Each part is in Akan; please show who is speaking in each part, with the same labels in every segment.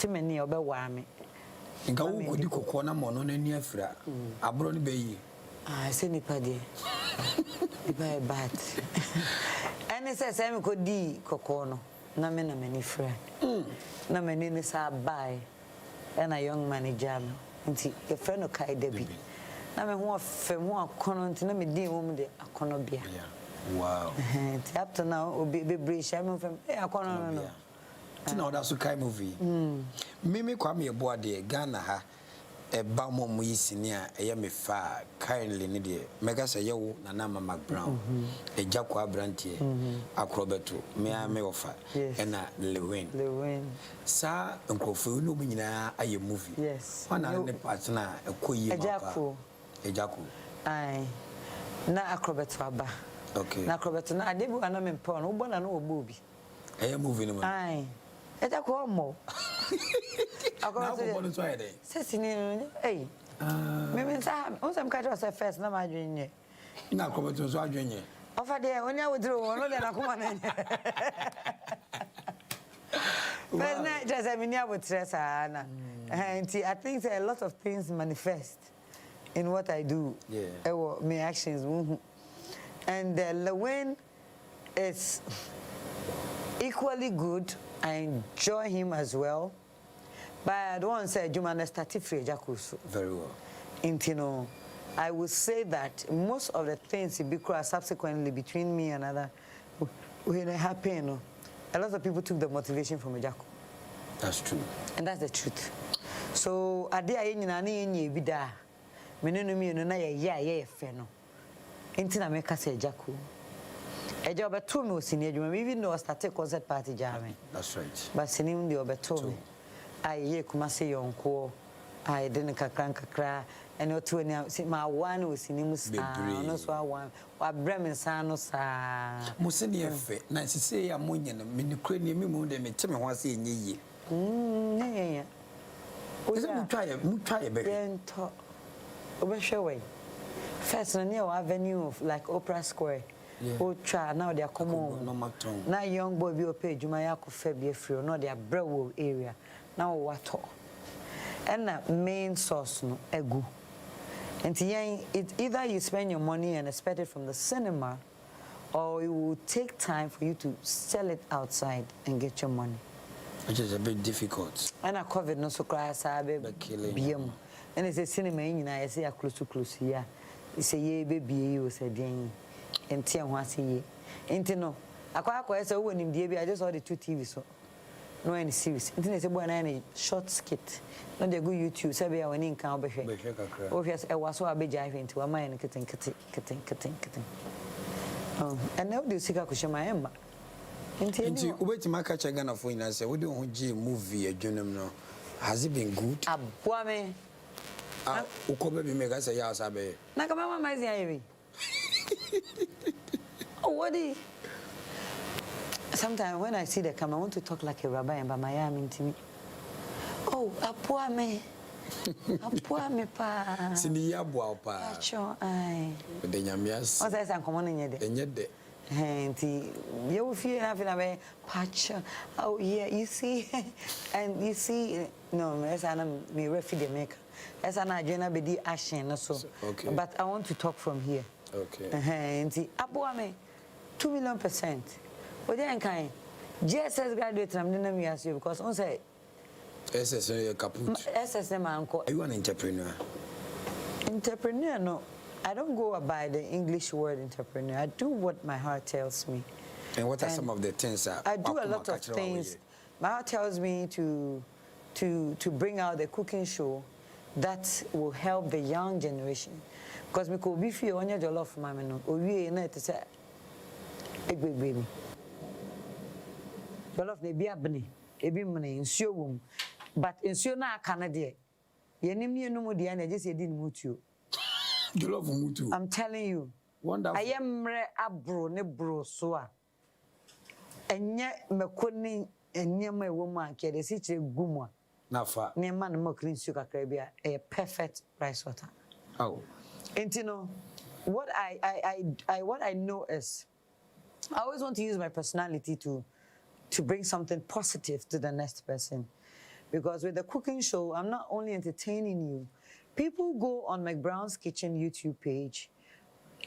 Speaker 1: Timeni obewame.
Speaker 2: Nka wo kodi kokko na mono na ni afira. Abro ni beyi.
Speaker 1: Ah, say nipa de. Nipa bad. Any say me kodi kokko no. Na me na mani fra. Na mani ni sa buy. And a young manager no. Nti e friend no kai debi. Na me ho afem ho akono nti na me din wo mu de akono bia.
Speaker 2: Wow.
Speaker 1: Nti up to now obi be share me fam akono no.
Speaker 2: Tina oda so kai movie. Mimi Kwame Yeboah de Ghana ha e ba mo yisini a eye me fa kindly ne de mega say yewo na na Mcbrown e jakwa brantie akrobeto me a me ofa e na Lewin sa nkofo no mu nyina aye movie wana ne partner e koyi mapa ejako
Speaker 1: ai na akrobeto aba
Speaker 2: okay
Speaker 1: na akrobeto na adebu ana me pon wo bona no obo bi
Speaker 2: eye movie no
Speaker 1: ai ejako mo
Speaker 2: akrobeto no so ede
Speaker 1: sesini eh me say on some catch us first na ma dwenye
Speaker 2: na akrobeto so adwenye
Speaker 1: ofa de onya wodro wono de na kuma na but na just I mean na and I think a lot of things manifest in what I do. My actions. And Lewin is equally good. I enjoy him as well. But I don't want to say Jumana Statifri Jakusu.
Speaker 2: Very well.
Speaker 1: And you know, I would say that most of the things because subsequently between me and other when it happened, a lot of people took the motivation from Ejako.
Speaker 2: That's true. And
Speaker 1: that's the truth. So ade aye nyina na yenye bi da. Menenu mi no na ye fe no. Enti na me ka se Ejako. Eja obeto me osini adwuma even though I started concert party jam.
Speaker 2: That's right.
Speaker 1: But sinim de obeto me. Aye kuma se yonko. Aye de ne kakra ene oto ani se ma wan osini musa no so awan wa brem san no sa.
Speaker 2: Musini efe na sise ya monye no me nikra ni me mu de me teme ho ase enye yi.
Speaker 1: Yeah.
Speaker 2: Is it mutwaye be?
Speaker 1: Bento. Obehwe way. First na near avenue of like Opera Square. Try now they are common. Now young boy be ope adwuma ya kofa bi afiro no they are brewo area. Now wato. And that main source no egu. And it either you spend your money and expect it from the cinema or it will take time for you to sell it outside and get your money.
Speaker 2: Which is a bit difficult.
Speaker 1: And a COVID no so cry sabe biam. And it's a cinema in I say a close here. It's a ye baby you said den. And tia wasi ye. Enti no. Akwa say when him dey I just saw the 2 TV so. No any series. Enti say boy na any short skit. No dey go YouTube say be when nkan obehwe.
Speaker 2: Behwe kakra.
Speaker 1: Obvious e waso abeja event wa man keten. And now do sika kushema emma.
Speaker 2: Inti ubetima ka che Ghana for ina say we don ho movie adwunem no has it been good?
Speaker 1: Aboa me.
Speaker 2: Ukobe bi mega say ya sabe.
Speaker 1: Na ka mama mai zia yebi. Oh what is sometimes when I see the camera I want to talk like a rabbi and by my arm into me. Oh, aboa me. Aboa me pa.
Speaker 2: Sini ya aboa pa.
Speaker 1: Acho ai.
Speaker 2: De nyamias.
Speaker 1: O say san komo no nyede.
Speaker 2: Enyede.
Speaker 1: Auntie, you feel nothing about patch. Oh, yeah, you see, and you see, no, as I'm me refugee maker, as an agenda be the action, so.
Speaker 2: Okay.
Speaker 1: But I want to talk from here.
Speaker 2: Okay.
Speaker 1: Auntie, Abuame, 2 million%. But then, kind, GSS graduate, I'm going to ask you because on say,
Speaker 2: SS kaput.
Speaker 1: SS, my uncle.
Speaker 2: Are you an entrepreneur?
Speaker 1: Entrepreneur, no. I don't go by the English word entrepreneur. I do what my heart tells me.
Speaker 2: And what are some of the things that
Speaker 1: I do a lot of things. My heart tells me to bring out the cooking show that will help the young generation. Because we could be few on your jollof mama no. We na to say baby. Jollof ne bi abne, ebi mne nsuo wom. But nsuo na aka na de. Yenim ne enum de na je se di nmutuo.
Speaker 2: Jollof mutu.
Speaker 1: I'm telling you.
Speaker 2: Wonderful.
Speaker 1: I am abro ne bro so a. Enye mekoni enye ma ewo ma ke de si chire gumu a.
Speaker 2: Na fa.
Speaker 1: Ne ma no clean sugar kakra bia a perfect rice water.
Speaker 2: Oh.
Speaker 1: And you know what I know is I always want to use my personality to bring something positive to the next person. Because with the cooking show, I'm not only entertaining you. People go on Mcbrown's Kitchen YouTube page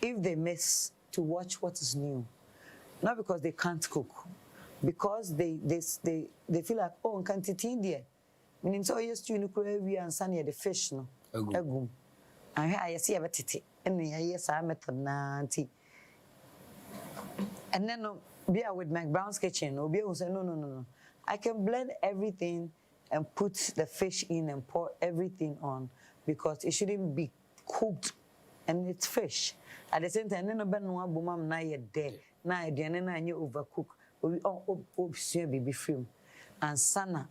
Speaker 1: if they miss to watch what is new. Not because they can't cook, because they feel like, oh, can't eat India. Meaning, so yes, you we and sunny the fish no. Egum. I see a titi. And yes, I met nanti. And then be with Mcbrown's Kitchen. Or be say no. I can blend everything and put the fish in and pour everything on because it shouldn't be cooked and it's fish. At the same time, no ben no abumam na ye there. Na aduane na anye overcook. We baby film. And sana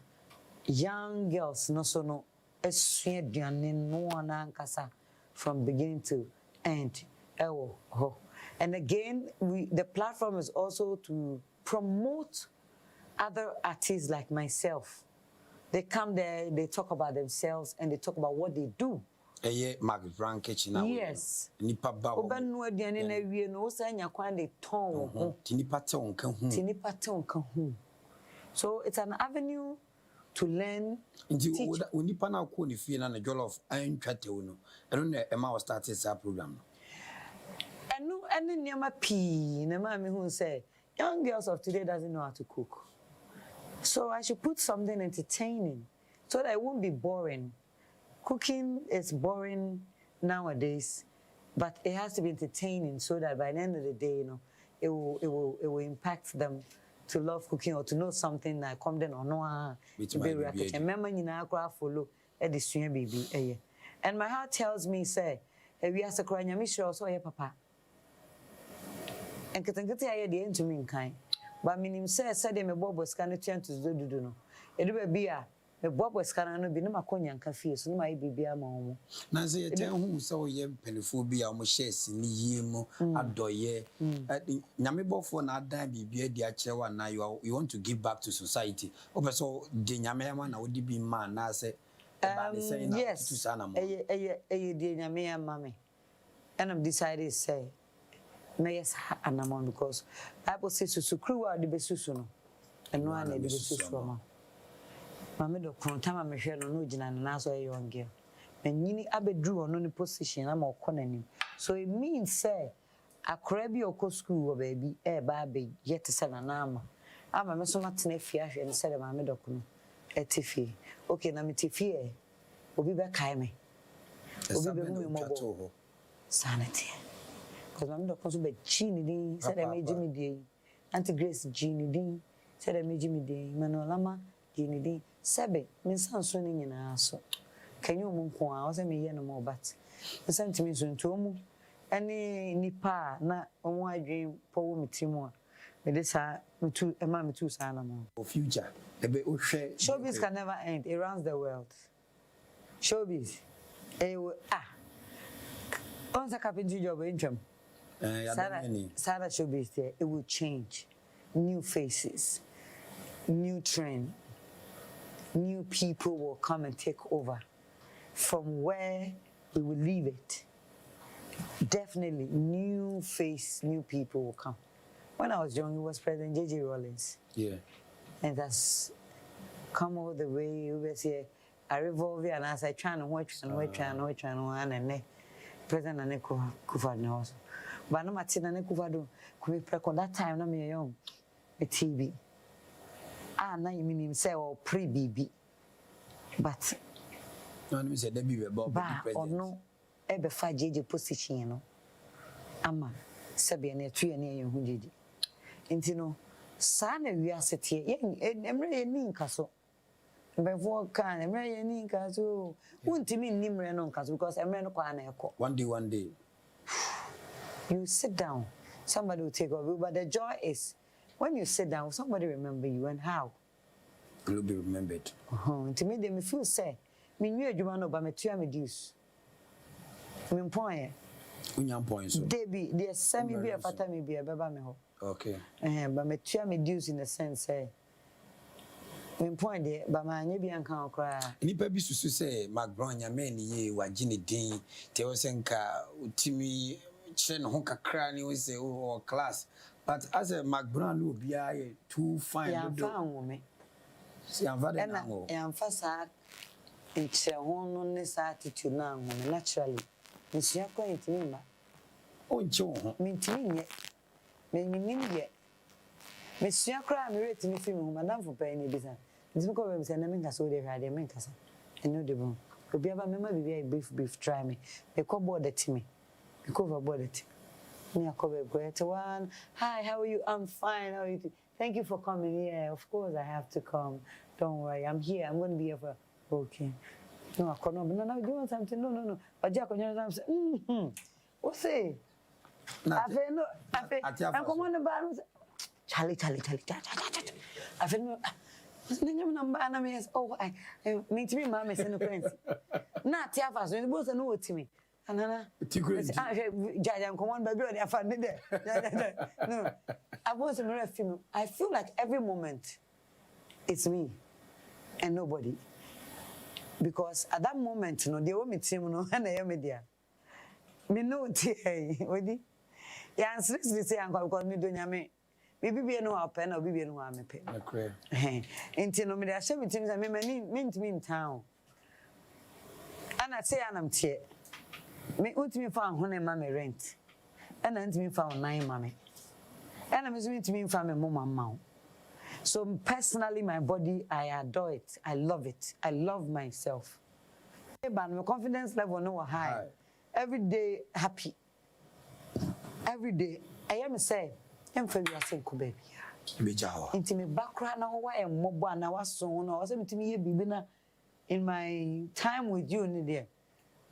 Speaker 1: young girls no so no esua aduane no na ankasa from beginning to end. And again, the platform is also to promote other artists like myself. They come there, they talk about themselves, and they talk about what they do.
Speaker 2: Mcbrown Kitchen.
Speaker 1: Yes.
Speaker 2: Nipa ba.
Speaker 1: Obanu aduane na wie no say anya kwan de ton wo.
Speaker 2: Tinipa te onka hu.
Speaker 1: So it's an avenue to learn.
Speaker 2: Nti onipa na ko ni fie na na jollof an twate wo no. Eno na ema was start this program no. Eno niama pii na ma me hu say young girls of today doesn't know how to cook. So I should put something entertaining so that it won't be boring. Cooking is boring nowadays, but it has to be entertaining so that by the end of the day, you know, it will impact them to love cooking or to know something that come then or no. Remember, you know, I follow baby. And my heart tells me, say, we ask a crying, I'm sure so, papa. And Katangati, I had the end to me in kind. But minim say me Bob was kind of trying to do no. It will be a Bob was kind of be no maconia cafe, so my baby a mom. Nancy, tell who saw ye penophobia, almost shares in the yemo, adoye. Yamibo for not die be dear chair, now you want to give back to society. Over so, the Yamaman, I would be man, I say, yes, to Sanamo, a dear Yamea mammy. And I'm decided to say. Yes, Anamon, because Bible says to crew out the besusuno, and no one the besusuno. Mamma do time I share no Jina and answer a young girl. And you abe drew on any position, I'm all conning. So it means, say, a crabby or co school, baby, baby, yet to send an armor. I'm a mesomat nephew and said, Mamma Docno, a tiffy. Okay, Nammy Tiffy, will be back, Jaime. Will be mobile. Sanity. Because I'm not going to be Jeannie, said I made Jimmy Day. Auntie Grace Jeannie Dean, said I made Jimmy Day. Manuelama, Jeannie Dean. Sebe, Miss Sansoning in a so. Can you move on? I was a million more, but the sentiment soon to me. Any nipa, not on my dream, poor me Timor. But this are two, a mammy two son. Future.
Speaker 1: Showbiz can never end. It runs the world. Showbiz. Once a carpentry job in Chum. Sarah showbiz there, it will change. New faces, new trend, new people will come and take over. From where we will leave it, definitely new face, new people will come. When I was young, it was President J.J. Rollins. Yeah. And that's come all the way. We were here, I revolve and as I try and watch and President Aneko Kufad also. But no matter Aneko Kufado, could be preconed that time, no me young, a TV. Now you mean himself or pre-BB. But
Speaker 2: no, I said, there be about
Speaker 1: or no, ever 5 JJ position, you know. Ama, Sabian, a tree and a young JD. And you know, Sana, we are set here, and Emre Castle. Before can Emre Nin Castle. Won't you mean Nimre non Castle because Emre no Quaneko?
Speaker 2: One day.
Speaker 1: You sit down, somebody will take over. But the joy is when you sit down, somebody remember you and how.
Speaker 2: You will be remembered.
Speaker 1: To me, they me feel say, me knew you want to buy me 2 reduce. Me point.
Speaker 2: Unyam points.
Speaker 1: Debbie, the semi be a pattern me be a baba me ho.
Speaker 2: Okay.
Speaker 1: But me 2 reduce in the sense say. Me point there, but my neighbor and can cry.
Speaker 2: Nipa bi susu say Mcbrown nyame ni ye wa gine din te wo senka utimi kire no ho kakra ni we say o class but as a Mcbrown no bia too fine
Speaker 1: yeah, found me.
Speaker 2: See, I'm very
Speaker 1: now. I'm fast in Chehon on this attitude now, naturally. Miss Yako, it's me.
Speaker 2: Oh, Joe,
Speaker 1: mean to me yet. Meaning yet. Miss Yako, I'm ready to meet him, Madame for paying a business. This because I'm sending us all the radio makers. I know the room. But be able to be a brief, try me. They call board it to me. You cover board it. Me, I cover great one. Hi, how are you? I'm fine. How are you? Thank you for coming. Yeah, of course I have to come. Don't worry, I'm here. I'm going to be here for. Okay. No, I can't. No, do you want something? No. But Jack, you know something? What's say? I feel no. I come on the bar. Charlie. I feel no. Oh, I mean to me, Mamma, send a prince. Not Tiafas, when the boss know to me. And Giant come on, baby, I found it there. No, I was a mirror film. I feel like every moment it's me and nobody. Because at that moment, you know, they want me to know, and I am there. Me know, Odi. Yeah, and seriously say, Uncle, because me don't me. Maybe be no our pen or be no army pen. Okay. Until no me there, show me things I mean to me in town. And I say, I'm here. Me want me found one mammy rent. And then to me found 9 mammy. And I'm to me found a mama. So personally, my body, I adore it. I love it. I love myself. But my confidence level no high. Every day happy. Every day. I am say, I'm for you as a baby. Into me background now, why am mobile now? Was so no. I said to me, you in my time with you, there.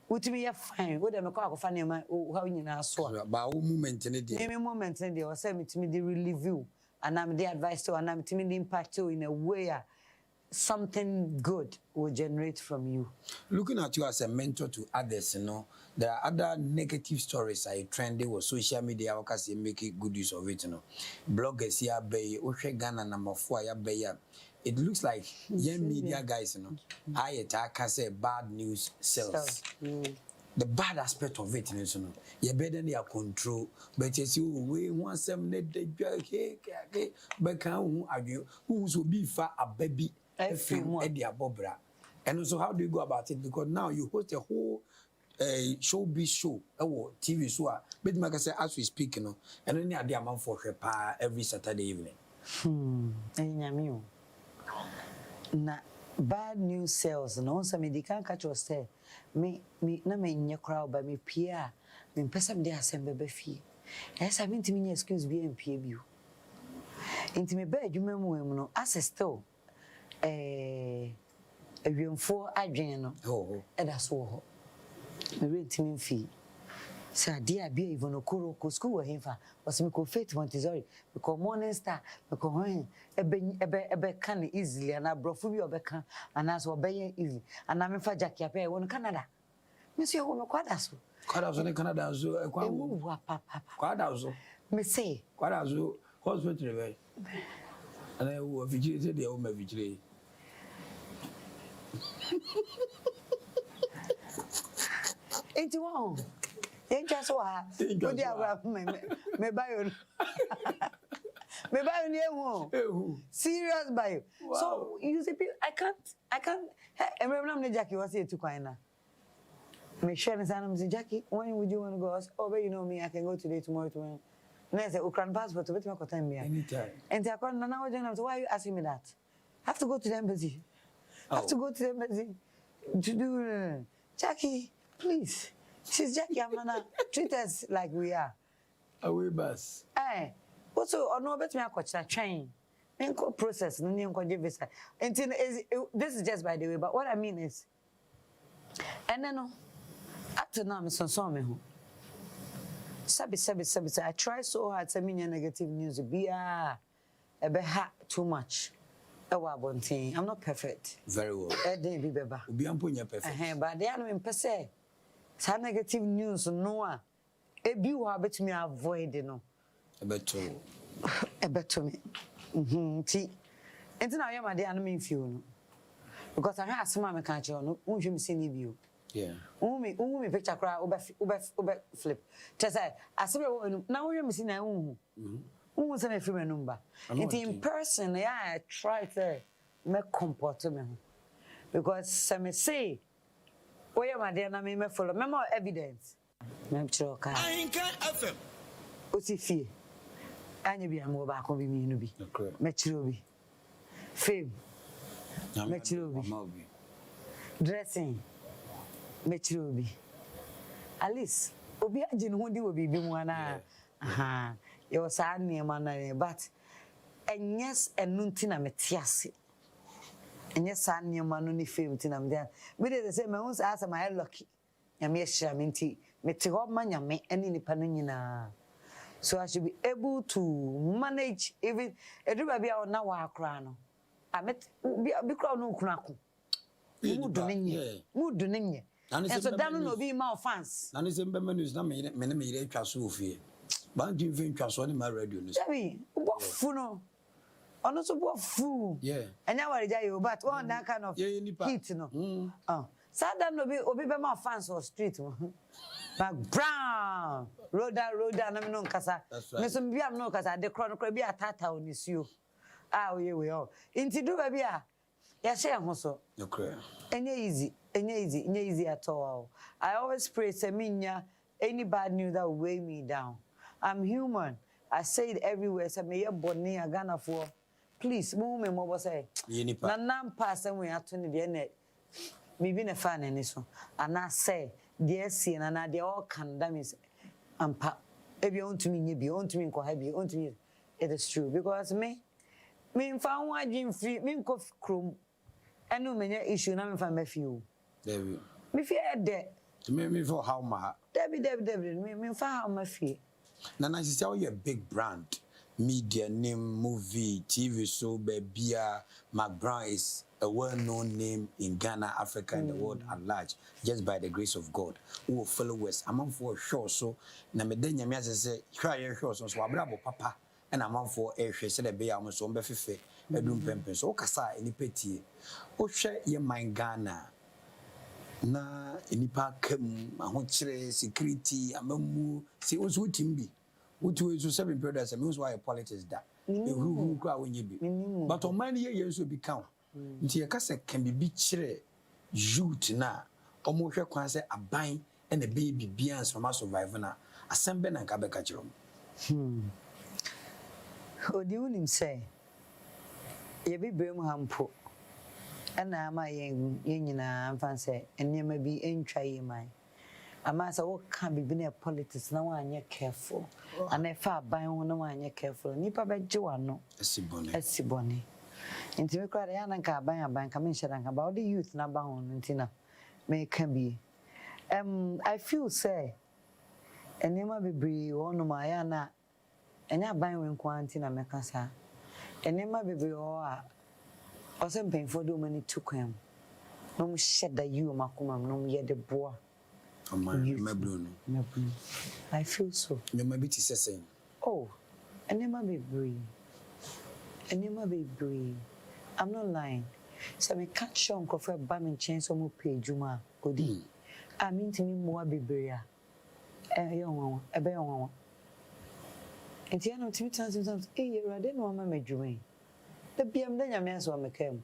Speaker 1: What me fine? What am I call funny? My how you now so.
Speaker 2: But moment in it.
Speaker 1: Any moment in there, was saying to me the relieve you, and I'm the advice to, and I'm to me the impact to in a way something good will generate from you.
Speaker 2: Looking at you as a mentor to others, you know, there are other negative stories I trendy with social media because they make good use of it, you know. Bloggers here bay, Odi-Ahenkan number 4 ya bay. It looks like young media guys, you know, I can say bad news sells. The bad aspect of it, you know, you better than your control, but you see, we want some net the but who will be far a baby. Bobra. And also, how do you go about it? Because now you host a whole showbiz show, TV show. But like I say, as we speak, you know, and then you are for every Saturday evening.
Speaker 1: Na bad news sales. No, so me di can catch us there. Me na me nye crowd by me peer. Me person dey assemble be fie. Yes, I mean to me excuse be MPA bio. Inti me be adwuma mu em no as still awiemfo adwen no eda so ho me rent me fee sa dia bia even okoro ko school we himfa was me ko faith Montessori because Morning Star because when ebe can easily and abrofo bi obeka and as obey easily and am fa Jackie ape won Canada me so wo me kwada so
Speaker 2: in Canada so kwada so
Speaker 1: me say
Speaker 2: kwada so hospital be and I will vigilate the home vigilate.
Speaker 1: Ain't you on? Ain't just what? Me buy you. Me buy you near serious buy. So you see, I can't. I remember Jackie was here to Kwaina. Me share and say, Jackie, when would you want to go? Oh, but you know me, I can go today, tomorrow. No, I said, Ukraine passport to make time here.
Speaker 2: Anytime.
Speaker 1: And I can't now. Why are you asking me that? I have to go to the embassy. I have to go to the embassy to do. Jackie, please. She's Jackie. I'm gonna treat us like we are.
Speaker 2: Away bus.
Speaker 1: Eh. Also, no, bet me I coach that train. Process. No, visa. This is just by the way. But what I mean is, and then up to now, I'm so me home. Sabi. I try so hard to mean negative news. Be a bit too much. I'm not perfect.
Speaker 2: Very well.
Speaker 1: Be
Speaker 2: perfect.
Speaker 1: But the enemy per se, some negative news no. A view habit me avoid no.
Speaker 2: A
Speaker 1: better me. See, and now I am the enemy feel because I have some man can't you no. You see me view.
Speaker 2: Yeah.
Speaker 1: Me picture cry over flip. Just say, I said, now you're missing a who was a film number. In person, yeah, I tried there. me comfort me because some say oh yeah my dear na me follow me more evidence me chiro ka Ahenkan FM osifie anya bi am ba ko bi mi no bi me chiro bi fame me chiro bi dressing me chiro bi at least obi agin ho di obi bi mu ana aha yo sa niema na but enyes enunti na metiase enye sa niema no ni fame ti na me dey say me won say my lucky nyame ehira me nti meti ho ma nyame eni nipa no nyina so I should be able to manage even eduba bia na wa akra no amet bi kra no kuna ko mudu nenye and so dan no be ma offense
Speaker 2: na ne se mbema news na me me ire twa so ofie ban di vin twa so ni ma radio news
Speaker 1: Debbie bo fu no ono so bo fu enya ware ja yo but on that kind of heat no so dan no be obi be ma offense on street Mcbrown roda na me no nkasa me so bia me no nkasa de kro no kro bia tata onisuo we inti do ba bia ya share ho so
Speaker 2: okay
Speaker 1: enye easy at all. I always pray seminya any bad news that will weigh me down. I'm human. I say it everywhere. Say me boni agana for please mo me mo say na nam pass we atuni de na me bi na fan ani so and I say dear see na de all can that means ampa ebi ontumi nye bi ontumi nko ha bi ontumi it is true because me fa ho agin free me nko krom enu menye issue na me fa me feel
Speaker 2: David
Speaker 1: me fear de
Speaker 2: me for how ma
Speaker 1: David me fa how ma feel
Speaker 2: na say you a big brand media name movie TV show Bebia Mcbrown is a well-known name in Ghana, Africa, and the world at large, just by the grace of God. Who followers, I'm for sure. So, na me den nyame say, try sure so abrabo papa, and I'm for a she said be am so mbefife edum pempen. So kasa eni petie. O hwe ye man Ghana. Na enipa kam ahokire security amamu si ozo timbi. Utu ezo 7 brothers means why politics da. Who kra wonye bi. But on man ye so be count. Nti ye kase kan bibi kire youth na omo hwe kwan se aban e na be bibia nsoma survive na asembe na nka be ka kire mo.
Speaker 1: Odi unim say ye bibrem hampo ana ama ye nyina amfa se enema bi entwa ye man ama sa wo ka bibi na politics na wanye careful ana fa aban ho na wanye careful nipa be je wano asibone nti me kwara ya na nka aban ka me nhyira nka ba the youth na ba ho nti na me ka bi I feel say enema bibri wono ma ya na enya ban we nkwa nti na me ka sa enema bibri o a osem painful do many tukwam no mu sheda you makoma no ye de boa
Speaker 2: Mcbrown.
Speaker 1: I feel so.
Speaker 2: You may be saying,
Speaker 1: oh, enema bibri. I'm not lying. So me can't show uncle for bamming chains or more pay Juma. Odi. I mean to me more bibria. Young a bear one. And the end of sometimes, I didn't want my dream. The PM then your man so I came.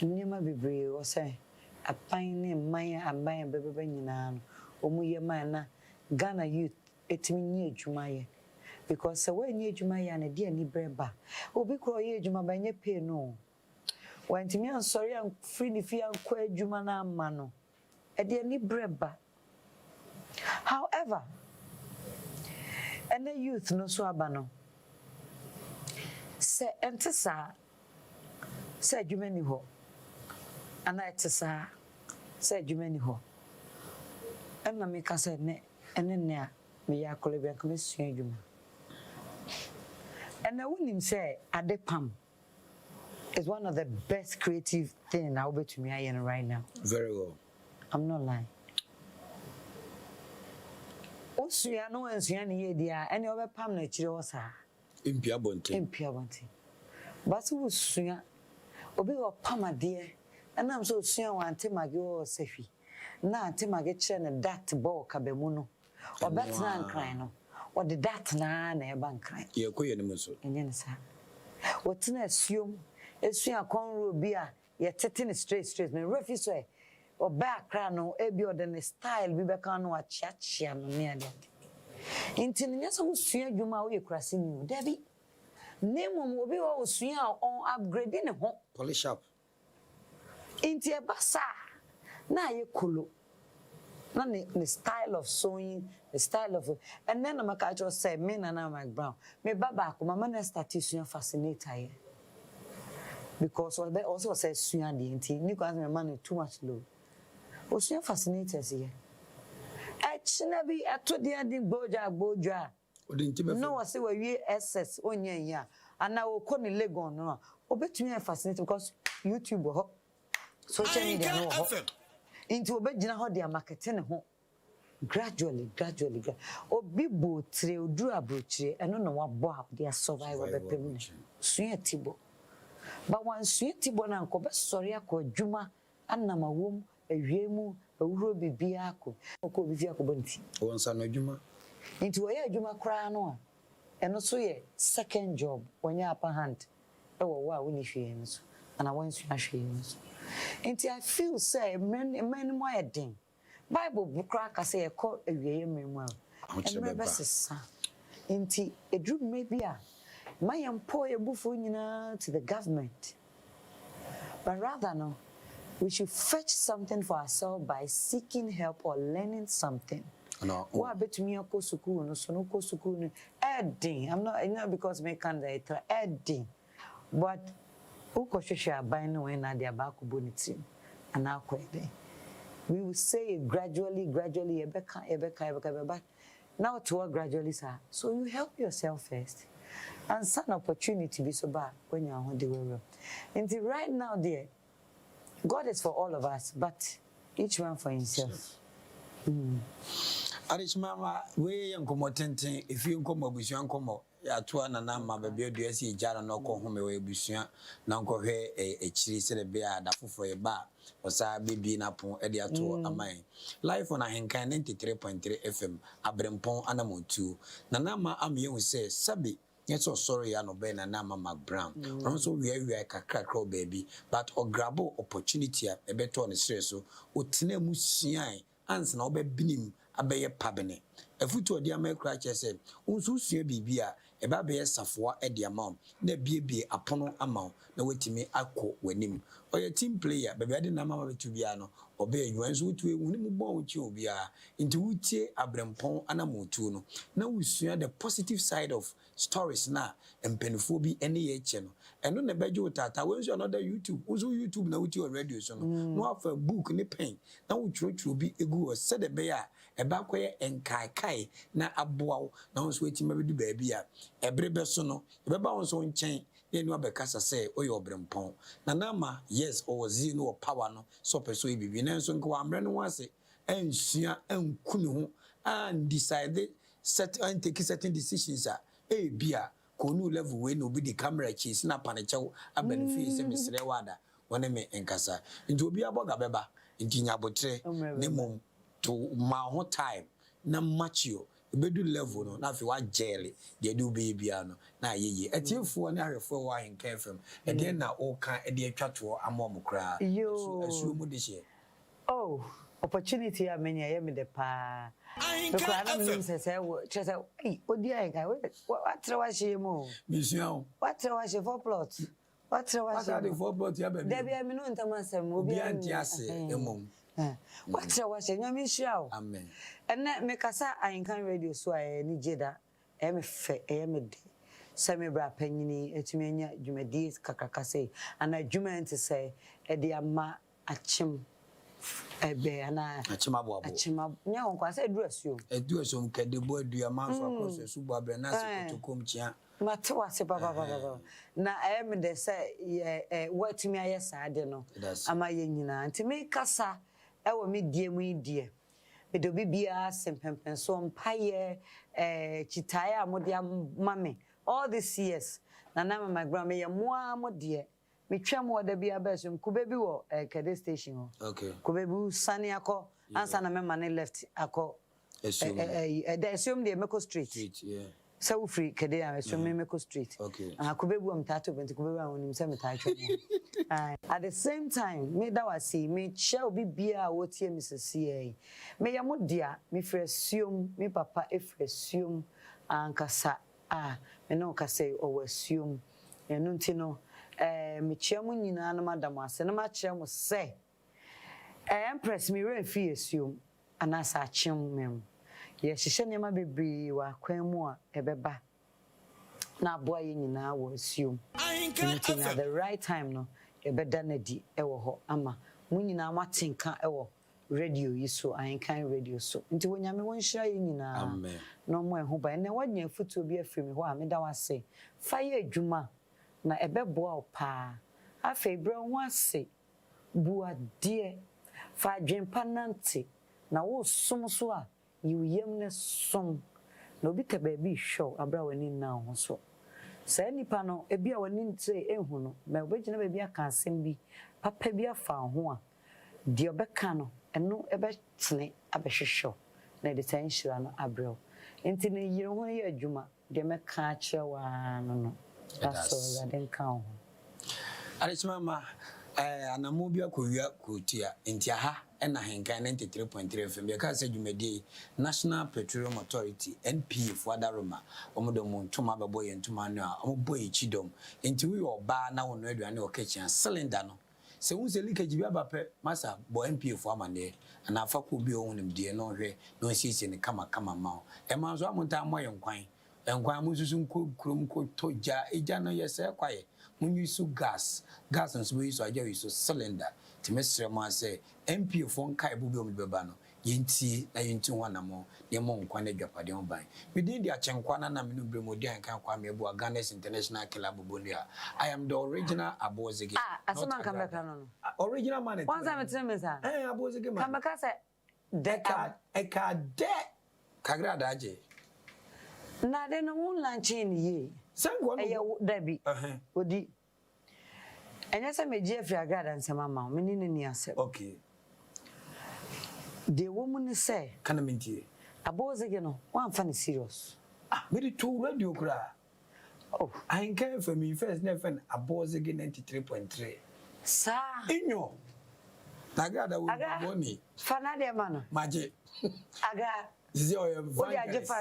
Speaker 1: Enema bibri or say. A pine maya and buy a baby benyan, or muya mana, Ghana youth, etimi near Jumaye. Because away near Jumaya and a dear ni breba. Oh, be cry ye Juma by nye pay no. When to me, I'm sorry, I'm free if you are quite Jumana mano. A dear ni breba. However, and the youth no swabano. Say, enter sa, said you many ho. And I said you many ho. And na make us ne and then there me ya kolebe commission you. And I wouldn't say Adepam is one of the best creative thing I'll be to me right now.
Speaker 2: Very well.
Speaker 1: I'm not lying. Osuya no ensuya ni ye dia any over pam na chire osa.
Speaker 2: Impia bonte.
Speaker 1: But osuya obi o pam ade. And I'm so soon one temagi or sefi. Na temagi chen a dat ball cabemuno. Or batman crying. Or the dat na a bank crying.
Speaker 2: You're queer, Musso.
Speaker 1: And then, sir. What's an assume esua conro bi a ye tete straight me refi so o back crown no e bi o the style bi be kan no a chia no me ade inti nya so usua adwuma wo ye kurase ni dabi nemo obi wo usua on upgrade ne ho
Speaker 2: polish up
Speaker 1: inti e basa na ye kolo na the style of sewing, the style of and then I'm just say me na Mcbrown me baba ko mama na start to fascinate her because what also say suya the inti ni ko me man too much low o suya fascinate us here na bi ato de adi gbojua no was say we SS onya ya ana wo ko ni legon no obetumi fascinate because YouTube ho social media no ho into obegina ho dia marketing ho gradually obi bo tre oduru abrochire eno no wabo ha dia survival bepem suya tibo but one suya tibo na nko be sori akọ adwuma anama wom awiemu awuro bibia akọ oko bibia akọ bonti
Speaker 2: wonsa no adwuma
Speaker 1: into oya adwuma kra no a eno so ye second job onya upper hand e wo wa woni hwe no so ana won suya hwe no so and I feel say men more den Bible book crack say e call awieye memu and remember sisa nti edru maybe a my employer bufo nyina to the government but rather no we should fetch something for ourselves by seeking help or learning something
Speaker 2: no
Speaker 1: wa betumi akọ school no so no ko school no edding I'm not because me can that edding but ukoshisha aban no when na dia ba ko bonity and akwede we will say it gradually ebeka but now to what gradually sir so you help yourself first and some opportunity be so bad when you are on the way until right now there God is for all of us but each one for himself
Speaker 2: Arish mama we yankomo tenten if you nkomo busuan nkomo ya toa na na ma bebe aduasi ejara na okọ home we busuan na nkọhwe echiri sere be ada fofo ye ba osa bebi na pon e de ato aman live on Ahenkan 93.3 FM Abrempong Anamom Tuo na na ma amye hu se sabi yeso sorry ya no be na na ma Mcbrown so we kakra baby but o grabo opportunity a ebeto on sere so otena mu suan ans na obebinim abeye pabene afutu odi amakra chese unsu sua bibia eba beye safoa edi amount na biebie apono amount na wetimi akọ wanim oye team player bebe ade na mama betu bia no obe enwan so wutu ewu ni mu bon wuti obia nti wutie Abrempong Anamom Tuo no na wusua the positive side of stories na empenifo bi ene ye che no eno na beje utata wensu another YouTube na wuti on radio so no afa book ni pen na wutwotwo bi egu o sede be ya eba koye enkai na aboawo na wonso wetima bedu baabi a ebrebe so no ebeba wonso nchen na enu abekasa say oye Abrempong na nama yes o wazi no power no so peso ibibi na nso nko amre no wase ensua enkuni ho and decide and take certain decisions bia konu level we no be the camera chase na panechew abenefit se mesre wada wona me enkasa nti obi aboga beba nti nyabotre ne mom to ma ho time na mature bedu level no na fi wa jelly de do baby ano na yeye etiefo na ahwefo wa Ahenkan FM e de na o kan e de atwato amom kra asu mu de she
Speaker 1: oh opportunity a menya ye me de pa because I don't say Odi-Ahenkan what wa she mo
Speaker 2: mission
Speaker 1: what wa she for plot what wa she
Speaker 2: for plot ya baby
Speaker 1: there be me no ntamasem obi
Speaker 2: anti ase emom
Speaker 1: what wa she nyame hia o
Speaker 2: amen
Speaker 1: and me kasa Ahenkan radio so I ni jeda e me fe e me de se me bra panyini etumi anya dwumadi kakaka sei ana dwuma enti say e de ama achim ebe ana achima nya won kwa say eduasuo
Speaker 2: mkedebo adua manfo akose subo abre na se kotokom chia
Speaker 1: mate wase baba na me de say watumi ayesa ade no ama ye nyina nti me kasa e wo me die mu die me do bibia sempempen so mpaye chitaye amode mame all these years na Mcbrown me ye moa modie me twam wo da bia besum kubebi wo Kede station ho
Speaker 2: okay
Speaker 1: kubebi sani akọ ansa na me man left akọ
Speaker 2: assume
Speaker 1: the assume the Meko street
Speaker 2: yeah
Speaker 1: So free Kadea, so Mimiko Street.
Speaker 2: Okay.
Speaker 1: Kubebu am tattoo, but Kubebu on him cemetery. At the same time, me that was see, me shall be beer, what here, Mrs. C.A. May I mod dear, me for assume, me papa, if assume, and Cassa, me no Casse or assume, and Nuntino, me chairman in Anna Madame, and my chairman say, Empress me re fee assume, and as I chim mem. Yes, she shall never be bree or quamoa, a beba. Now, boy, in now will assume. Anything at the right time, no, a bedanedy, ewo, ama, winning our watching can ewo, radio is so, I ain't kind radio so. Until when you won't share in no more who by no 1 year foot to be a free me, what I made our say. Fire Juma, na a bebo pa. I fay brown was say, Bua dear, fa dream pananti, na wo sumsua. You yemne song no bita baby show abra wani now so say nipa no e bia wani say ehu no me obegina baby aka asem bi papa bi afa ho a de obeka no eno ebe tene abehwehwe na de tension no abra enti ne yire ho ye adwuma de me ka chewa no that's all that den kan ho
Speaker 2: Mama Anamom bi akowia kotia enti aha na henkan 93.3 FM because say dwumadi National Petroleum Authority NPA for adaroma omodom ntoma bebo ye ntoma no a omoboy chidom enti wi oba na wono aduane o kitchen cylinder no se won leakage bi abape masa bo NPA for amane na afa ko bi o wonim de no hwe no sisi ne kama ma e ma so amonta moye nkwan mususu nkrom ko toja eja no yese kwaye munyisu gas nso we so aja we so cylinder timesre mo ase MP fon kai bu bi o beba no yenti na yenti wanamo ne mo nkwan na dwapade on ban within the achenkwa na me no bre mo Odi-Ahenkan Kwame Yeboah Ghana's International Club Bonia. I am the original Abozege.
Speaker 1: Asoma kambeka no
Speaker 2: original man.
Speaker 1: Once I'm tell
Speaker 2: Abozege man.
Speaker 1: Kambeka say
Speaker 2: eka de kagrada aje
Speaker 1: na de no won launching ye
Speaker 2: sango no
Speaker 1: Debbie odi enya se meji afri agrada nsema ma me ni asem
Speaker 2: okay
Speaker 1: the woman say
Speaker 2: kana mintie
Speaker 1: Abozege no wan fa ni serious
Speaker 2: me the two radio kra I came for me first never Abozege 93.3
Speaker 1: sa
Speaker 2: inyo nagrada wo boni
Speaker 1: fana de mano
Speaker 2: maje
Speaker 1: aga
Speaker 2: is your evangelist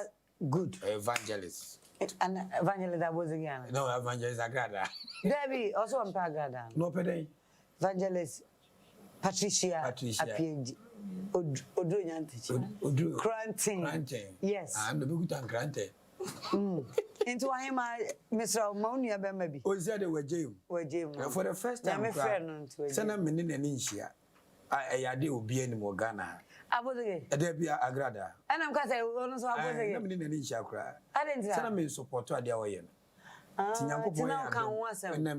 Speaker 1: good
Speaker 2: evangelist
Speaker 1: and evangelist Abozege
Speaker 2: no evangelist agrada
Speaker 1: Debbie also am agrada
Speaker 2: no pedai
Speaker 1: evangelist Patricia PhD Odro Nyantechi
Speaker 2: Odro
Speaker 1: Granting yes
Speaker 2: and the Bugutan Grante
Speaker 1: into I am Mr. Monia Bemabi
Speaker 2: o said they were jail for the first time my friend send them in an inchia I did obi any more Ghana
Speaker 1: Abozege
Speaker 2: there be agrada
Speaker 1: and I'm say also Abozege
Speaker 2: I'm in an inchia cry
Speaker 1: I didn't
Speaker 2: send me support to their way
Speaker 1: Tinyanko kan ho asem na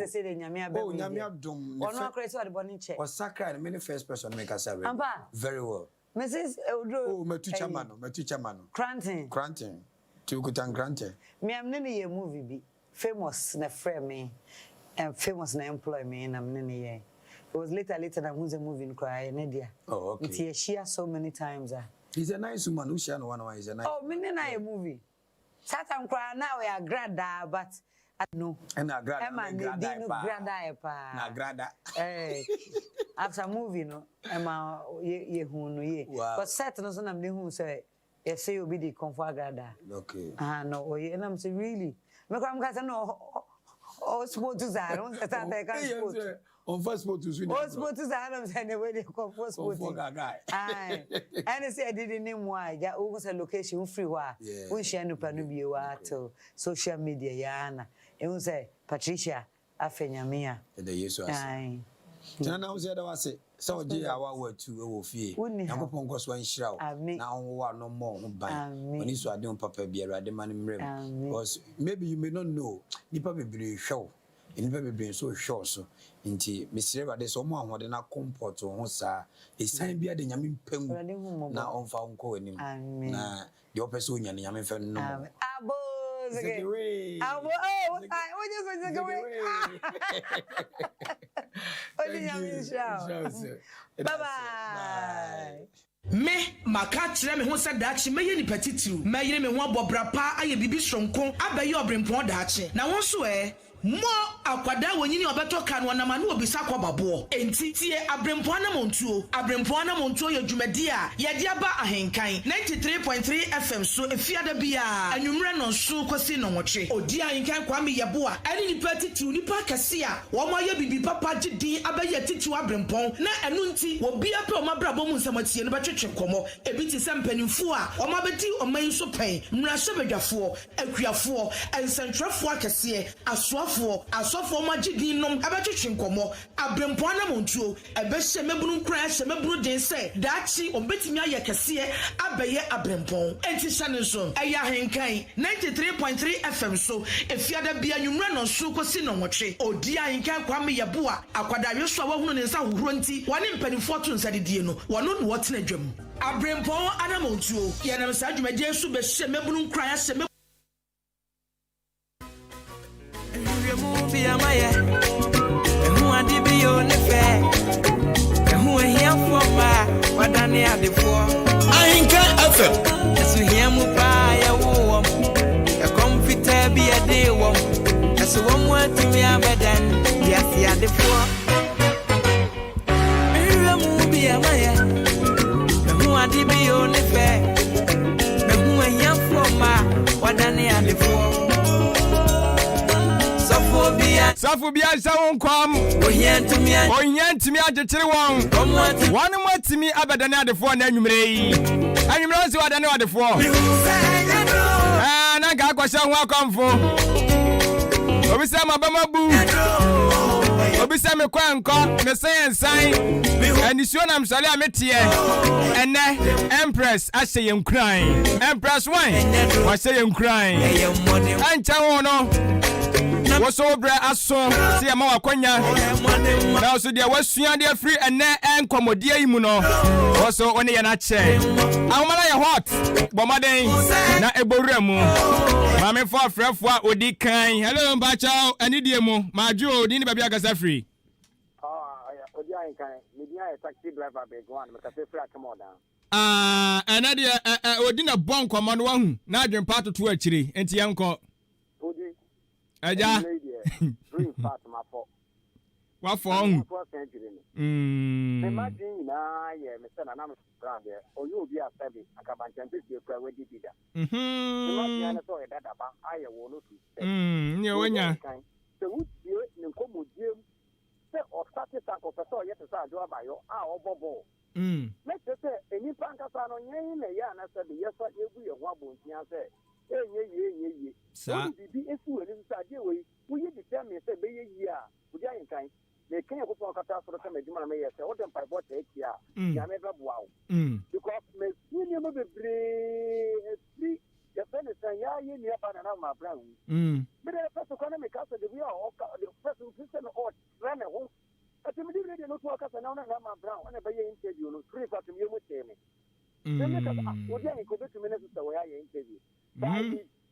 Speaker 1: se de nyame aba
Speaker 2: oh nyame adom
Speaker 1: ono akre so de boni che
Speaker 2: o sacred many first person make us very well
Speaker 1: Mrs. Odro
Speaker 2: oh metu chamano Granting to kutan Granting
Speaker 1: me am ne ye movie bi famous na frame me and famous na employ me na me ne ye it was later na who's a movie in cry na dia
Speaker 2: oh okay
Speaker 1: it share so many times
Speaker 2: he's a nice woman who share no one is a nice
Speaker 1: oh me na ye movie Satan cry now we are grada but no
Speaker 2: and agrada
Speaker 1: na grada after movie no ema ye hu no ye but set no so na me hu say you say obi dey comfort grada
Speaker 2: okay
Speaker 1: no oye and I'm say really me come say no sport to that on that can sport
Speaker 2: on first sport to swim
Speaker 1: sport to that I'm saying the way they comfort sport and say I didn't name why ja o say location free wa we share no pa no bi wa to social media ya na e say Patricia afenyamia
Speaker 2: the yesu ase na say that was so je awa wa tu e wo fie yakopon koso anhira na onwo no mo ho ban oni so ade on papa bi erade man mrem because maybe you may not know nipa bebre hwew nipa bebre so hwew so nti mesire bade so mo ahode na comport ho sa esan bia de nyame mpam na onfa onko anim na de opese onya ne nyame fem no Abozege what you say
Speaker 1: Odi-Ahenkan. Bye bye.
Speaker 3: Me maka kyerɛ me ho sɛ daakye mɛyɛ nipa titiw mɛyere me ho abɔbra pa ayɛ bibi sonko abɛyɛ Abrempong daakye na wɔn so mo akwada wonyini obeto kan wonama na obisa kwababo enti tie Abrempong Anamom Tuo yɛ dwumadi a yɛde aba ahenkan 93.3 FM so efiada bia anwumre no so kwasi no nwotwe Odi-Ahenkan Kwame Yeboah ani nipa titiw nipa kase a wɔn ayɛ bibi papa gidi abɛyɛ titiw Abrempong na ɛnu nti obi apɛ wɔn abrabɔ mu nsamatie no bɛtwetwe nkɔmɔ ebi ti sɛ mpanimfo a wɔn abɛdi ɔman so pɛn mmrahyɛ badwafoɔ akuafoɔ nsɛntwerɛfoɔ akɛseɛ asofo magidi nom abetwetwe nkɔmɔ Abrempong Anamom Tuo ɛbɛhyɛ mebunu nkran hyɛ mebunu den sɛ daachi obetimi ayɛ kɛseɛ abɛyɛ Abrempong enti hyɛ nso ɛyɛ ahenkan 93.3 FM so efiada bia nwumre no so kosi no nwotwe Odi-Ahenkan Kwame Yeboah akwadare so a wahunu ne nsa hohoro nti wɔne mpanimfo to nsa didie no wɔno no wɔtena dwam Abrempong Anamom Tuo yɛnam saa dwumadie so bɛhyɛ mebunu nkran hyɛ
Speaker 4: movie amaya who adi be on the fair who here for ba wadane adefo
Speaker 5: Ahenkan FM
Speaker 4: so here mu pa ya wo e comfort be a day wo so one more to me abedan yes ya adefo movie amaya who adi be on the fair who here for ba wadane adefo
Speaker 5: Safu bia sawon kwam ohiantimi agyekyere won wanu matimi abadane adefo na anwumre yi anwumre so wadane adefo na ga akwahye ho akwamfo obisa mabamabu obisa me kwankọ me sensan anisuo na msale a metie ene empress ahye yenkran empress wan wa hye yenkran ancha ho no woso bra aso se ya ma wakonya na so de wasua de free ene enkomodie yi mu no woso one ye na che ahomala ye hot bomaden na ebowura mu ma me fa frefo a odi kan hello mbachao ani die mu majo odi ni babia gasa free
Speaker 6: Odi-Ahenkan me dia taxi driver be go an me ka free akomoda
Speaker 5: ana de odi na bon kwama no wahu na adwempa to akire enti yenko Aja.
Speaker 6: Green fat my for.
Speaker 5: What for?
Speaker 6: Imagine na ye me say na na Mcbrown there. Or you be a service akabantan be kra we di bida. Imagine na so e dada ba aye wo no tu.
Speaker 5: Nye wonya.
Speaker 6: Se wutie ne nkomodiem se o start ta ko person ye sa do abayo a obobo. Let's say eni pankasa no yen na ya na se be ye so egu ye ho abontia se ye. So bibi efu eni sa de we yi determine say be ye a Odi-Ahenkan me kan ko pon kata so ka me djuma me ye say what dem pipe water e ya ya me be boa because me ni me bebre free the person ya ye ni aba na Mcbrown me the person ko na me ka so de we o the person system o run ho ati me di no to ka na Mcbrown na be ye interview no free for me mo teme me ka Odi-Ahenkan ko be to me na so we ya interview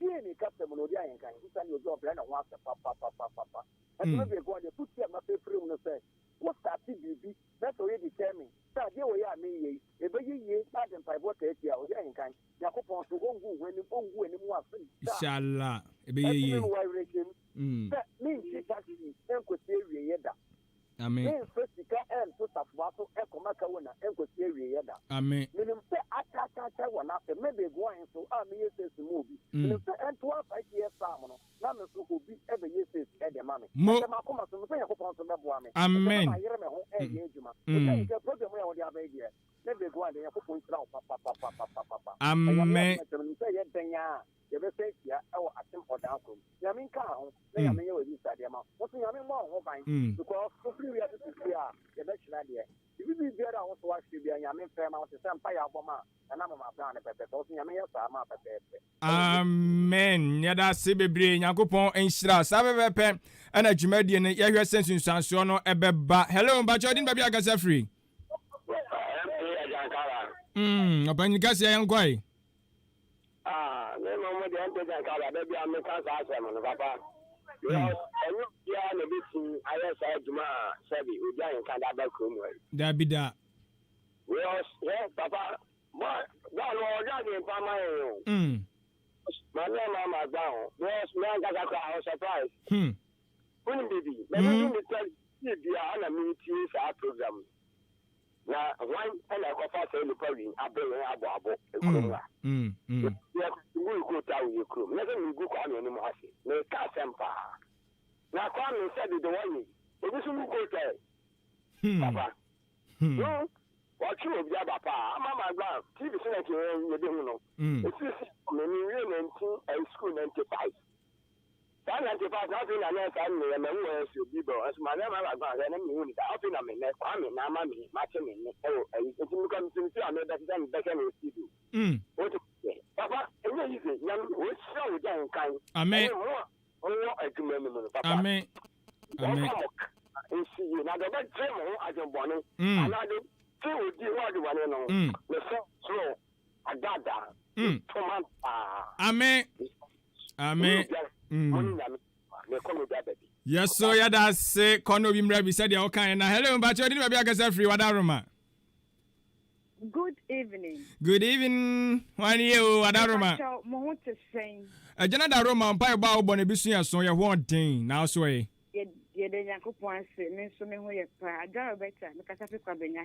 Speaker 6: ni captain Odi-Ahenkan who you job na wa papa and no be go dey put here my paper no say what start bibi that already determine say dey we ya me ye e be ye na dem pipe water here Odi-Ahenkan yakopon so ongu eni mu afi
Speaker 5: inshallah e be ye
Speaker 6: me nchi taxi enko se wie yeda
Speaker 5: amen
Speaker 6: me fesika en to safwa so ekomaka wona enko se wie yeda
Speaker 5: amen
Speaker 6: menim se aka wona se me be go an so a me yes mu obi menim se en to 5 years am no na me so obi e be yes e de ma me e ma koma so me se yakopon so meboa me
Speaker 5: amen
Speaker 6: ma yere me ho e ye adwuma e ke problem ya wodi abai die me be go an de yakopon sira papa
Speaker 5: amen
Speaker 6: se ye denya ye be se tia e wo atem odan ko ya me nka ho na ya me ye wadi sade ma wo so ya me mo ho ban because so free we are to see ya ye be china de ibi bi biara wo so wa hwe bia ya me fe ma wo se mpa ya aboma na Mcbrown ne pepe so ya me ye sa ma pepe
Speaker 5: amen yada se bebre Yakopon enhira sa pepe ana dwumadie ne ye hwe sensunsanso no ebeba hello mbacho din babia gasa free Obanika se yan kwai
Speaker 6: me mo de ante jankara be bia me kan sa asem no papa enu bia na bi sin ayesa adwuma sebi Odi-Ahenkan da ba krom
Speaker 5: da bida
Speaker 6: we because papa boy that was in Pama. My name is Mcbrown. Yes, man, I was surprised. Wouldn't be. Let me tell you, the meetings our program. Now, one and I go fast in the program. I bring a we go down your crew. Never we go on anymore. No cast and pa. Now, Kwame said the one. It is who go there. Papa. No. What you have papa? I'm Mcbrown. TV senator, you don't know. It's many women in school 95. 95, nothing unless I'm a man who has to be as my name. I'm going to open a minute. I'm in Namami, matching in. Oh, it's become to see another than better with you. What papa? Amazing. Young, which so young kind. Amen.
Speaker 5: Amen. Amen.
Speaker 6: And see you now. The best dream I don't want it. Another. The
Speaker 5: Amen. Amen. Yes, so yeah, that's say Kono Bimra said you okay. Now, hello, but you didn't be a free Wadaruma.
Speaker 7: Good evening.
Speaker 5: Good evening. One year, Wadaruma. A Janada Roma, Pie Bow Bonabisu, so you want thing now, sway.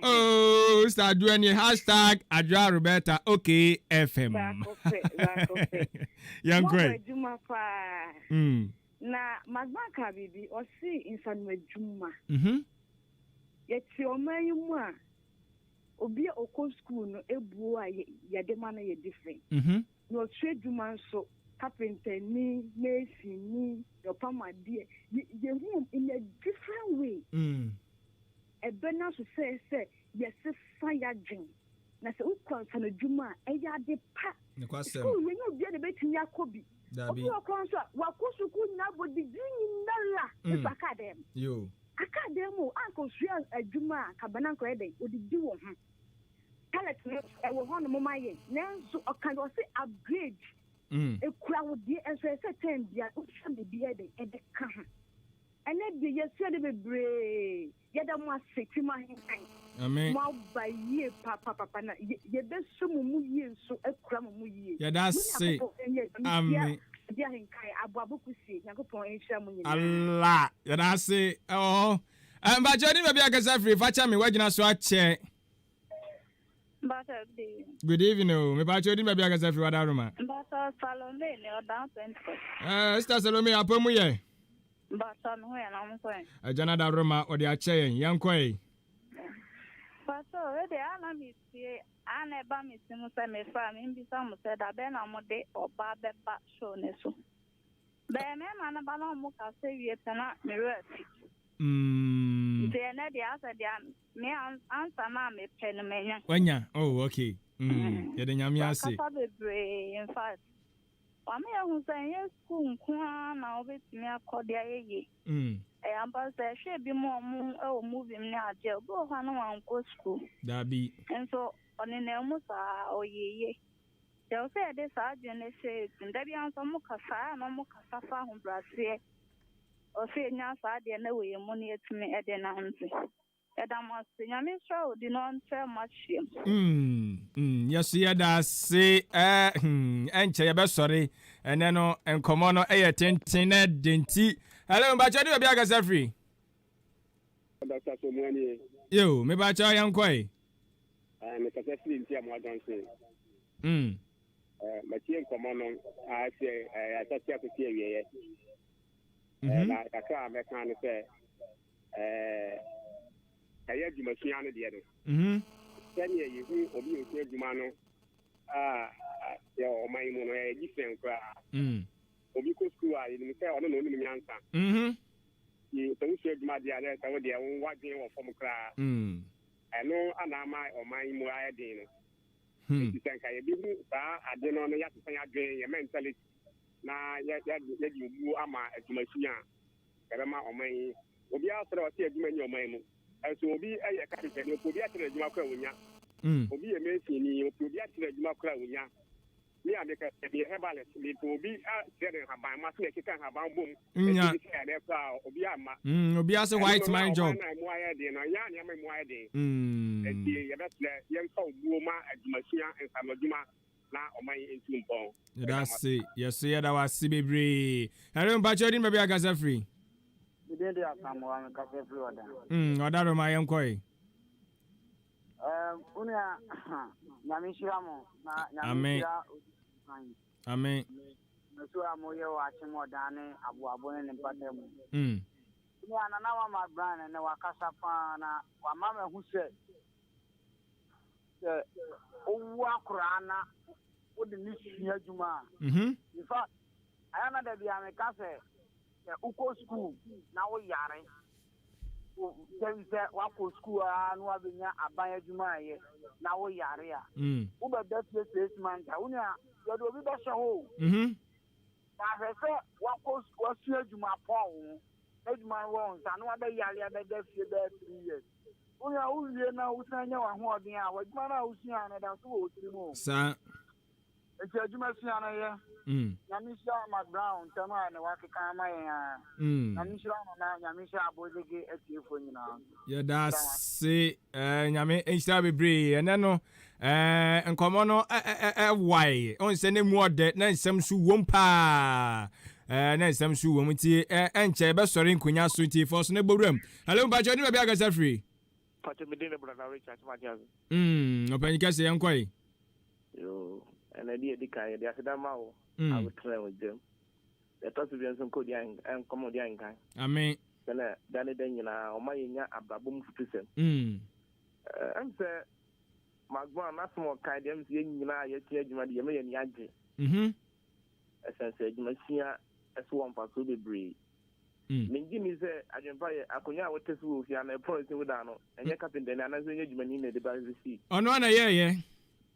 Speaker 5: Oh, start doing your hashtag Adra Roberta. Okay, FM. Young great.
Speaker 7: Na Magbanka bibi or see in San Juma. Yet your man you are. Obi oko school no ebua yademana ye different. No trade Juma so. Carpenter, me, mason, me, your palma dear, you in a different way. A banner to say, yes, fire drink. Now, so concern a Juma, a yard de pat. You know, the other bit in Yakobi. Your concert, what could you could now but be doing Nala, Academ.
Speaker 5: You
Speaker 7: Academo, Uncle Shell, a Juma, Cabananco, would do of him. Tell it, I will honor my yen. Now, so I can say upgrade. A crowd dear and so I said 10 years, should be beheaded at the car. And then the year said be brave. Yet I must say to my hand.
Speaker 5: Amen.
Speaker 7: By year, papa, ye best some years so a crumb ye.
Speaker 5: Yeah, that's it. Amen. Allah, yeah, that's it. Oh, and by Johnny, maybe I can say free. Fatcha me, why so I check. Good evening. Me about you, maybe I can say free. What aroma?
Speaker 7: Salome, or down 20.
Speaker 5: Sister Salome, upon me.
Speaker 7: But I'm where I'm going.
Speaker 5: A Janada Roma or the Achayan, young quay.
Speaker 7: But already, I'm here. I never miss him. Me family, be some said, I been on day or Babette back show. The man about Muka say, you cannot mirror. The answer, me answer, mammy, pen
Speaker 5: when ya? Oh, okay. You're the Yamiasi.
Speaker 7: In fact, I mean, yes, now with me, I call the A. I am but there should be more moving now, jail, go on go school. That be. And so on in Elmusa or ye. They'll say this agent says, and there be on some Mukasa, no Mukasa from Brazil. Or say, now, I didn't know your money to me at the answer. And I must say, I mean, so did not tell much him.
Speaker 5: Yes, yeah, that's say, and sorry, and then, and come on, a tinted dinty. Hello, but you do a bag free. You, me about your young quay.
Speaker 6: I'm a successful in Tiam Wagon. My team come on, I say, I just have to see you. Like I can't make kind of say, I have you machine the other. 10 years, you will be a Jumano. Your my mono, different crowd. Obico school, I didn't say, I don't know the answer. You don't say my dear, I would their own white game from a crowd. I know Anama or my Moya Dino. You think I didn't, I don't know, you have to say again, your mentality. Na ya you ama adwumafia karama oman obi asra o tie adwuma ni oman mu enso obi aye ka keke ni obi atire adwuma kwa wonya obi e mesi ni obi atire adwuma kwa wonya ni ameka e hebale ni obi a tere haban ma so e keka haban bom e ti ya de kwa obi ama
Speaker 5: obi ase white man job
Speaker 6: na mo aye de no ya ni ama mo aye de
Speaker 8: die ya bɛtɛ yɛn ka obuoma adwumasia nsamadwuma na ɔman ntu mpɔn
Speaker 5: that's it yes yeah that was bebre hello mpacho din baby agasa free
Speaker 6: Bidende asamoa me ka free oda
Speaker 5: oda ro ma yen koi
Speaker 6: unia nyamishiramo na
Speaker 5: nyamishira amen
Speaker 6: so amoye wa chimodane abuabo ne mpatemu ni anana wa Mcbrown ne wakasa pa na wa mama hu se owu akura na odi ni sia juma in fact ayana da bia me ka se uko school na wo yare o se wa ko school a no abenya aban juma ye na wo yare a wo be that 6 months a unia yo do bi be so ho na se wa ko sia juma pon Edman won sanu abe yale abe de fie be 3 years. Unya uwie na usanya wa ho odin a waduma na usia na da so o tiri mo.
Speaker 5: Sa.
Speaker 6: Eti aduma sia na ye. Nyamisha Mcbrown tama na wakeka ma ya. Nyamisha na nyamisha abodege etiefo nyina.
Speaker 5: Ya da se nyame enhira bebre ene no enkomo no why on se ne mu ode na nsem su wompa. Na nsem su wo muti enche be sori nkunya so ti fo so ne bowram hello ba jodi ba agasa free
Speaker 8: pato me dey brother Richard Matias
Speaker 5: open kase yankoi
Speaker 8: yo ena di edika ya asida ma wo I will try with them the talk to be some code and come on kan
Speaker 5: amen
Speaker 8: na dane den nyina o ma yenya ababom futusem am say Mcbrown na small kan dem se nyina ya tie adwuma de ye ni age essence adwumasia eso won paso bebre mengi mi se adwempa ye akonya wotesu wo fia na promise wo da no enye captain na na so nye adwumani na de ba si
Speaker 5: ono na ye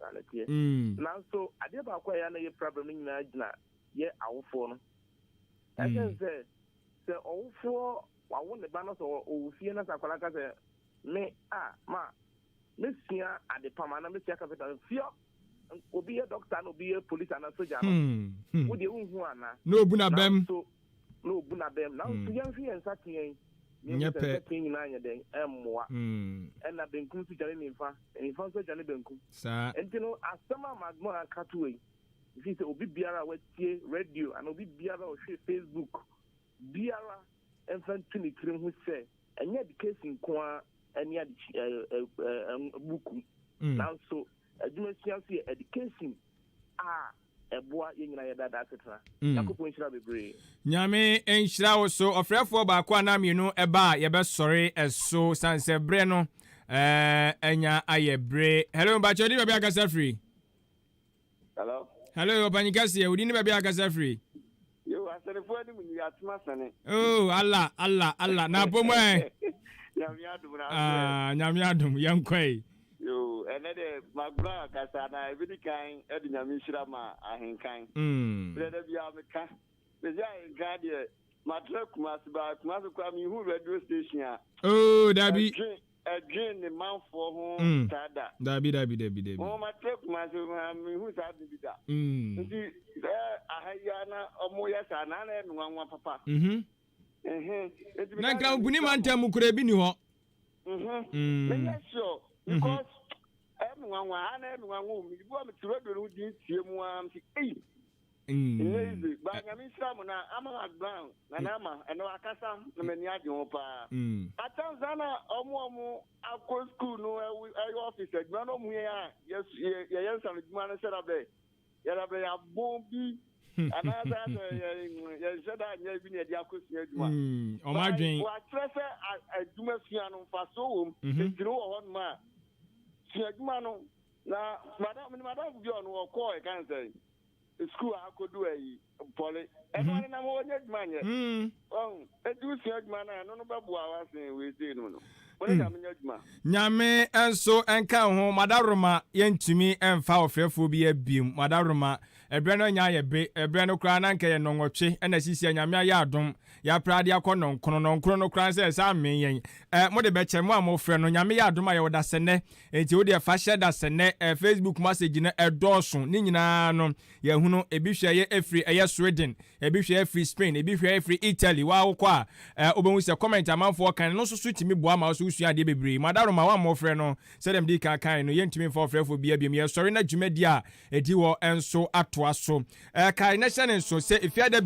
Speaker 8: alatie na so ade ba kwa ya na ye problem nyina gina ye awofo no essence se awofo wa wo ne ba no so o fie na sakwala ka se me ma mesia ade pama na mesia capital fio obi ye doctor no obi ye police and soldier no wo de unhu ana
Speaker 5: no buna bem
Speaker 8: na so yan fi en satien ni pe tin na anya den emmoa na benkum su jare ni fa so jare benkum
Speaker 5: sa
Speaker 8: entino asema Mcbrown akatwe fi se obi biara watie radio and obi biara o hwe Facebook biara enfant ni kirim hu se enye education ko anya buku na so adwumasia so education eboa yenyina ye dada tetra yakopon hira bebre
Speaker 5: nyame enhira wo so ofrefo ba kwa na mienu eba ye be sori eso sanse bre no enya ayebre hello ba chodi ba agasa free hello obanikasi udi ni ba agasa free
Speaker 6: yo aserefo ani mu ni atuma sane
Speaker 5: oh Allah na bomo nyame adum yankwai
Speaker 6: yo enede Mcbrown kasa na ebidi kan edi nyamishira ma ahenkan brede bia meka beja ahenkan de matra kumasi kwa mi hu radio station a
Speaker 5: oh dabi
Speaker 6: again the man for ho tada
Speaker 5: dabi
Speaker 6: o matra kumasi mi hu tada bida nti ahaya na omo yesa na na enwanwa papa
Speaker 5: na nka buni mantam kura bi ni ho
Speaker 6: sure because everyone mi bo mi tiro do di tie mu am si easy ba nyamishira mo na ama Mcbrown na nama eno akasa na mani age ho pa atanzana omo akọ school no office adwuma no mu ya yes san adwuma no serabe ya bombi anaza ya jeda nya bi ne dia akosia adwuma
Speaker 5: o ma dwen
Speaker 6: wa trese adwuma fia no faso wo ntiro wo ho ma adwuma no na madam bi ono ko e kan say school akodu ayi pole e na mo onye adwuma nye edu si adwuma na no babu awasen we say no
Speaker 5: nyame enso enka ho madaroma yentumi emfa ofrefo bi abiem madaroma ebre no nya ye be ebre no kra na nke ye nonwotwe na sisi anyame ya adom ya prade akọ nonkrono no kra se sa me yen mo de be chemu amofre no nyame ya adom aye woda sene enti wo de fa share da sene Facebook message na edoso ni nyina no ye hunu ebi hwe ye efri eye Sweden ebi hwe efri Spain ebi hwe efri Italy wa wo kwa obenwu se comment amanfo kan no so timi boa ma so usua de bebre madaro ma wa amofre no se dem di kan no ye ntimi fo frefo bia bia ye sori na dwumadi a edi wo enso atoa so kai na hye ne so se efiada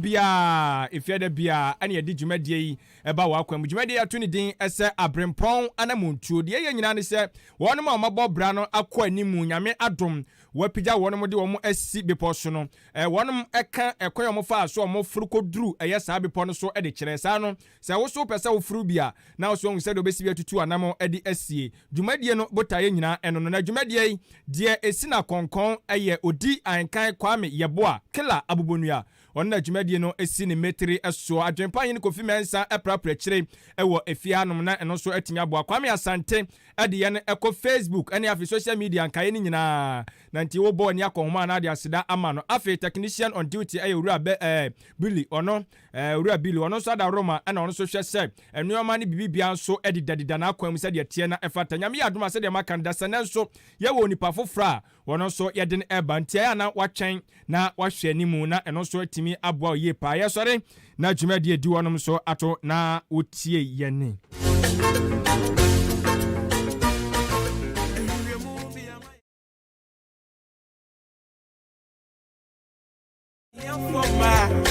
Speaker 5: bia ane edi dwumadi yi eba wa kwam dwumadi ato ne din ese Abrempong Anamom Tuo de ye nyina ne se wono ma mabọ bra no akọ animu nyame adom wapija wono de wo asi bepo so no wono eka ekwan mo fa so mo furu koduru eye saa bepo no so e de kire saa no se wo so pese wo furu bia na wo so hu se de obesi bia tutu anam e de asie dwumadie no botaye nyina eno no na dwumadie de esi na konkon eye Odi-Ahenkan Kwame Yeboah kila abubonua onna dwumadie no esi ne metri eso adwempa yin kofi mensa eprapra kire ewo efianom na eno so atimi aboa Kwame Asante ade ye no eko Facebook ene afi social media nkaye ni nyina nanti wo bo ni akohoma na ade asida ama no afi technician on duty ewura Billy ono ewura Billy ono so da Roma na ono so hwese enuoma ni bibibia so edidadida na akwam se de tie na efata nyame adoma se de makanda sene so ye wo nipa fofra ono so ye den eba ntia na watwen na wahwe animu na eno so atimi aboa ye pa ye sore na dwumadi edi wonom so ato na wotie yene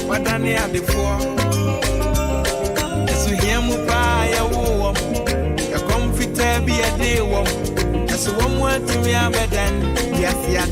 Speaker 4: Wadane adefo Esu hiemu pa ya wo ya komfita bi ade wo Esu wo mu atumi abedan ya